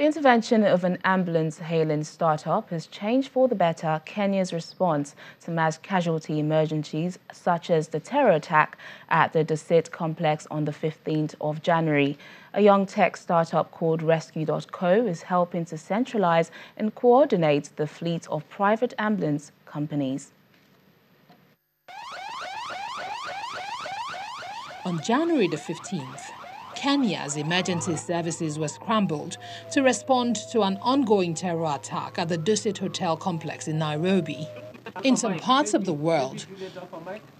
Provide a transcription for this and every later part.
The intervention of an ambulance hailing startup has changed for the better Kenya's response to mass casualty emergencies such as the terror attack at the Dusit complex on the 15th of January. A young tech startup called Rescue.co is helping to centralize and coordinate the fleet of private ambulance companies. On January the 15th, Kenya's emergency services were scrambled to respond to an ongoing terror attack at the Dusit Hotel complex in Nairobi. In some parts of the world,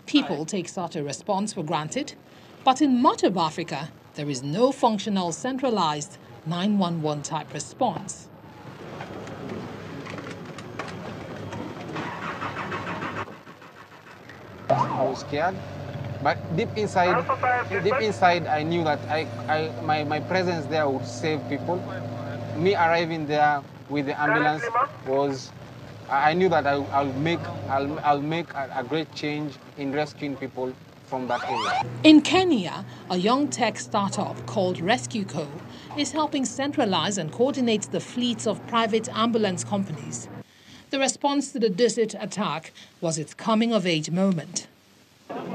people take such a response for granted, but in much of Africa, there is no functional centralized 911 type response. I was scared. But deep inside, I knew that my presence there would save people. Me arriving there with the ambulance I knew that I'll make a great change in rescuing people from that area. In Kenya, a young tech startup called Rescue.co is helping centralize and coordinate the fleets of private ambulance companies. The response to the Dusit attack was its coming-of-age moment.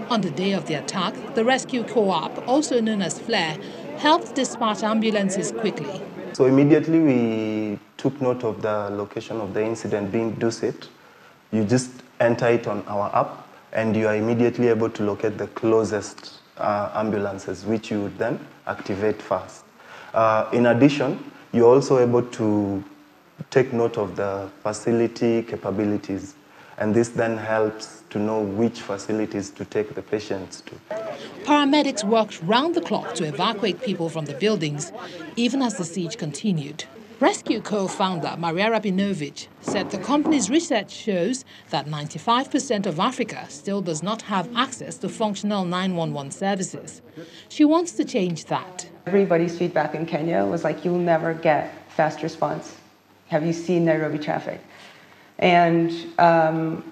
On the day of the attack, the Rescue.co app, also known as Flare, helped dispatch ambulances quickly. So immediately we took note of the location of the incident being Dusit. You just enter it on our app and you are immediately able to locate the closest ambulances, which you would then activate first. In addition, you're also able to take note of the facility capabilities. And this then helps to know which facilities to take the patients to. Paramedics worked round the clock to evacuate people from the buildings, even as the siege continued. Rescue.co founder Maria Rabinovich said the company's research shows that 95% of Africa still does not have access to functional 911 services. She wants to change that. Everybody's feedback in Kenya was like, you'll never get fast response. Have you seen Nairobi traffic? And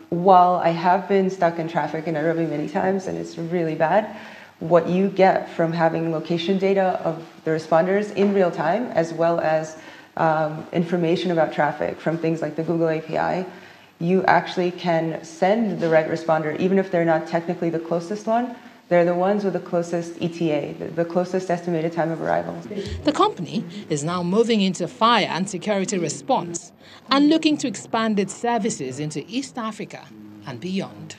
while I have been stuck in traffic in Nairobi many times, and it's really bad, what you get from having location data of the responders in real time, as well as information about traffic from things like the Google API, you actually can send the right responder, even if they're not technically the closest one. They're the ones with the closest ETA, the closest estimated time of arrival. The company is now moving into fire and security response and looking to expand its services into East Africa and beyond.